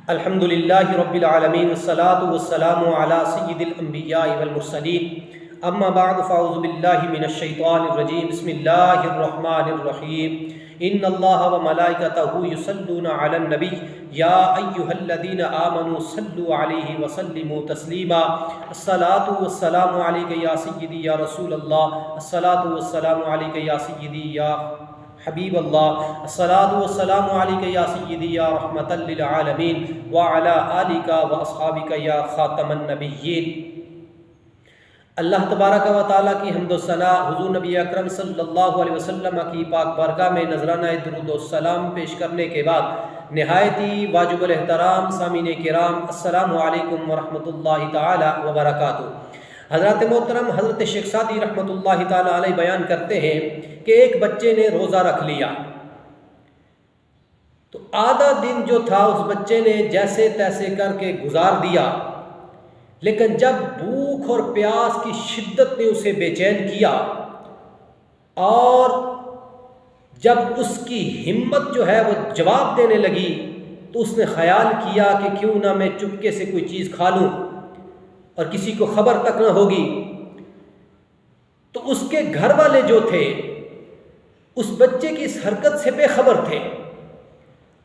الحمد للہ رب العالمین والصلاة والسلام علی سید الانبیاء والمرسلین اما بعد فاعوذ باللہ من الشیطان الرجیم بسم اللہ الرحمن الرحیم ان اللہ وملائکتہ یصلون علی النبی یا ایہا الذین آمنوا صلوا علیہ وسلموا تسلیما الصلاة والسلام علیک یا سیدی یا رسول اللہ الصلاة والسلام علیک یا سیدی یا حبیب اللہ الصلاة والسلام علیک یا سیدی یا رحمت للعالمین وعلی آلک واصحابک یا خاتم النبیین۔ اللہ تبارک و تعالیٰ کی حمد و ثنا حضور نبی اکرم صلی اللہ علیہ وسلم کی پاک بارگاہ میں نذرانہ درود و سلام پیش کرنے کے بعد نہایت ہی واجب الاحترام سامعین کرام السلام علیکم ورحمۃ اللہ تعالی وبرکاتہ۔ حضرات محترم حضرت شیخ سعدی رحمۃ اللہ تعالی علیہ بیان کرتے ہیں کہ ایک بچے نے روزہ رکھ لیا تو آدھا دن جو تھا اس بچے نے جیسے تیسے کر کے گزار دیا، لیکن جب بھوک اور پیاس کی شدت نے اسے بے چین کیا اور جب اس کی ہمت جو ہے وہ جواب دینے لگی تو اس نے خیال کیا کہ کیوں نہ میں چپکے سے کوئی چیز کھا لوں اور کسی کو خبر تک نہ ہوگی۔ تو اس کے گھر والے جو تھے اس بچے کی اس حرکت سے بے خبر تھے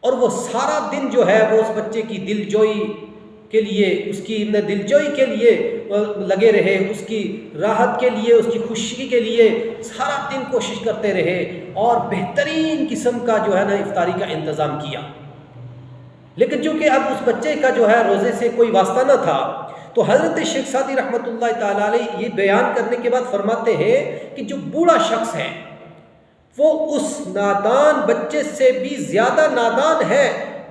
اور وہ سارا دن جو ہے وہ اس بچے کی دلجوئی کے لیے اس کی دلجوئی کے لیے لگے رہے، اس کی راحت کے لیے، اس کی خوشی کے لیے سارا دن کوشش کرتے رہے اور بہترین قسم کا جو ہے نا افطاری کا انتظام کیا۔ لیکن چونکہ اب اس بچے کا جو ہے روزے سے کوئی واسطہ نہ تھا تو حضرت شیخ سعدی رحمۃ اللہ تعالیٰ علیہ یہ بیان کرنے کے بعد فرماتے ہیں کہ جو بوڑھا شخص ہے وہ اس نادان بچے سے بھی زیادہ نادان ہے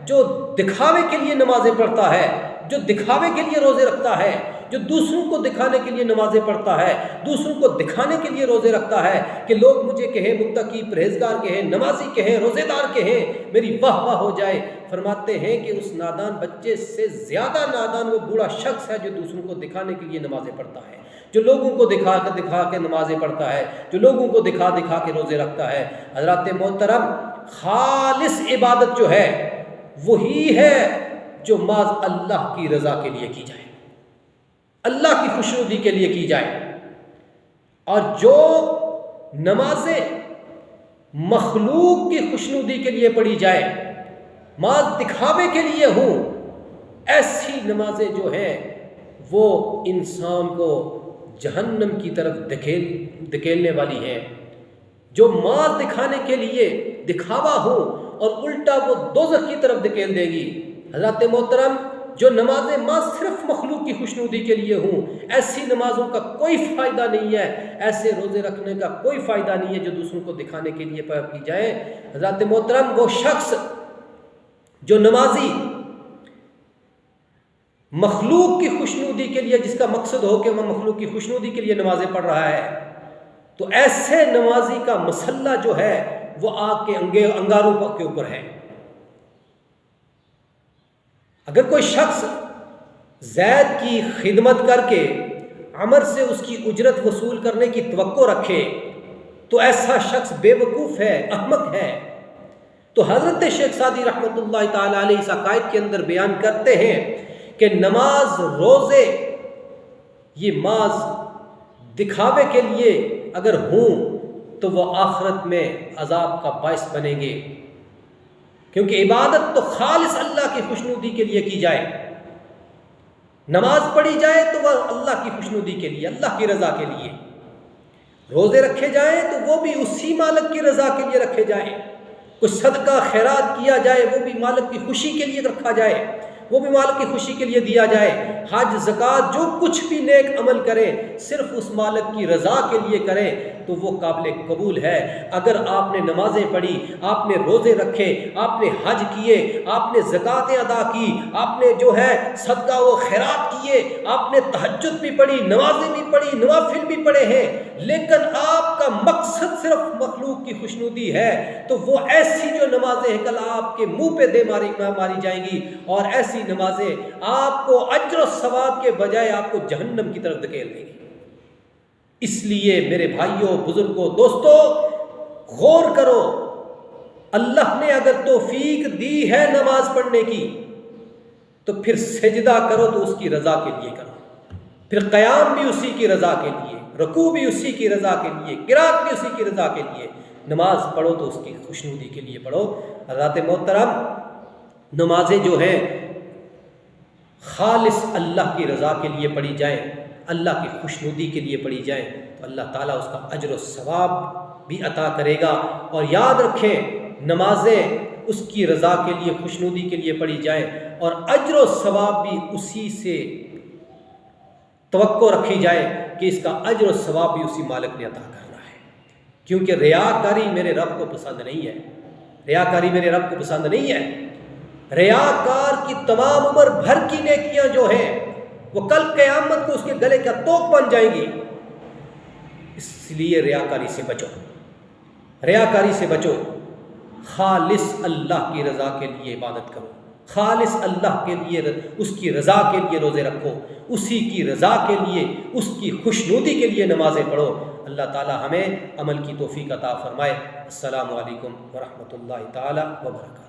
جو دکھاوے کے لیے نمازیں پڑھتا ہے، جو دکھاوے کے لیے روزے رکھتا ہے، جو دوسروں کو دکھانے کے لیے نمازیں پڑھتا ہے، دوسروں کو دکھانے کے لیے روزے رکھتا ہے کہ لوگ مجھے کہیں متقی، پرہیزگار کہیں، نمازی کہیں، روزے دار کہیں، میری واہ واہ ہو جائے۔ فرماتے ہیں کہ اس نادان بچے سے زیادہ نادان وہ بوڑھا شخص ہے جو دوسروں کو دکھانے کے لیے نمازیں پڑھتا ہے، جو لوگوں کو دکھا کے نمازیں پڑھتا ہے، جو لوگوں کو دکھا کے روزے رکھتا ہے۔ حضرات محترم، خالص عبادت جو ہے وہی ہے جو محض اللہ کی رضا کے لیے کی جائے، اللہ کی خوشنودی کے لیے کی جائے، اور جو نمازیں مخلوق کی خوشنودی کے لیے پڑھی جائے، محض دکھاوے کے لیے ہوں، ایسی نمازیں جو ہیں وہ انسان کو جہنم کی طرف دھکیلنے والی ہیں۔ جو محض دکھانے کے لیے دکھاوا ہو اور الٹا وہ دوزخ کی طرف دھکیل دے گی۔ حضرات محترم، جو نمازیں صرف مخلوق کی خوشنودی کے لیے ہوں، ایسی نمازوں کا کوئی فائدہ نہیں ہے، ایسے روزے رکھنے کا کوئی فائدہ نہیں ہے جو دوسروں کو دکھانے کے لیے کی جائے۔ حضرات محترم، وہ شخص جو نمازی مخلوق کی خوشنودی کے لیے، جس کا مقصد ہو کہ وہ مخلوق کی خوشنودی کے لیے نمازیں پڑھ رہا ہے، تو ایسے نمازی کا مسلح جو ہے وہ آگ کے انگاروں کے اوپر ہے۔ اگر کوئی شخص زید کی خدمت کر کے عمر سے اس کی اجرت وصول کرنے کی توقع رکھے تو ایسا شخص بے وقوف ہے، احمق ہے۔ تو حضرت شیخ سعدی رحمۃ اللہ تعالی علیہ اس عقائد کے اندر بیان کرتے ہیں کہ نماز، روزے یہ محض دکھاوے کے لیے اگر ہوں تو وہ آخرت میں عذاب کا باعث بنیں گے، کیونکہ عبادت تو خالص اللہ کی خوشنودی کے لیے کی جائے، نماز پڑھی جائے تو وہ اللہ کی خوشنودی کے لیے، اللہ کی رضا کے لیے، روزے رکھے جائیں تو وہ بھی اسی مالک کی رضا کے لیے رکھے جائیں، کچھ صدقہ خیرات کیا جائے وہ بھی مالک کی خوشی کے لیے رکھا جائے، وہ بھی مالک کی خوشی کے لیے دیا جائے، حج، زکوٰۃ، جو کچھ بھی نیک عمل کریں صرف اس مالک کی رضا کے لیے کریں تو وہ قابل قبول ہے۔ اگر آپ نے نمازیں پڑھی، آپ نے روزے رکھے، آپ نے حج کیے، آپ نے زکوٰۃیں ادا کی، آپ نے جو ہے صدقہ و خیرات کیے، آپ نے تہجد بھی پڑھی، نمازیں بھی پڑھی، نوافل بھی پڑھے ہیں، لیکن آپ کا مقصد صرف مخلوق کی خوشنودی ہے تو وہ ایسی جو نمازیں کل آپ کے منہ پہ دے ماری جائیں گی، اور ایسی نمازیں آپ کو اجر و ثواب کے بجائے آپ کو جہنم کی طرف دھکیل دیں گی۔ اس لیے میرے بھائیوں، بزرگوں، دوستو، غور کرو، اللہ نے اگر توفیق دی ہے نماز پڑھنے کی تو پھر سجدہ کرو تو اس کی رضا کے لیے کرو، پھر قیام بھی اسی کی رضا کے لیے، رکوع بھی اسی کی رضا کے لیے، قرات بھی اسی کی رضا کے لیے، نماز پڑھو تو اس کی خوشنودی کے لیے پڑھو۔ حضرات محترم، نمازیں جو ہیں خالص اللہ کی رضا کے لیے پڑھی جائیں، اللہ کی خوشنودی کے لیے پڑھی جائیں تو اللہ تعالیٰ اس کا اجر و ثواب بھی عطا کرے گا۔ اور یاد رکھیں، نمازیں اس کی رضا کے لیے، خوشنودی کے لیے پڑھی جائیں اور اجر و ثواب بھی اسی سے توقع رکھی جائے کہ اس کا اجر و ثواب بھی اسی مالک نے عطا کرنا ہے، کیونکہ ریاکاری میرے رب کو پسند نہیں ہے، ریاکاری میرے رب کو پسند نہیں ہے۔ ریاکار کی تمام عمر بھر کی نیکیاں جو ہیں وہ کل قیامت کو اس کے گلے کا توق بن جائیں گی، اس لیے ریاکاری سے بچو، ریاکاری سے بچو، خالص اللہ کی رضا کے لیے عبادت کرو، خالص اللہ کے لیے، اس کی رضا کے لیے روزے رکھو، اسی کی رضا کے لیے، اس کی خوشنودی کے لیے نمازیں پڑھو۔ اللہ تعالی ہمیں عمل کی توفیق عطا فرمائے۔ السلام علیکم ورحمۃ اللہ تعالی وبرکاتہ۔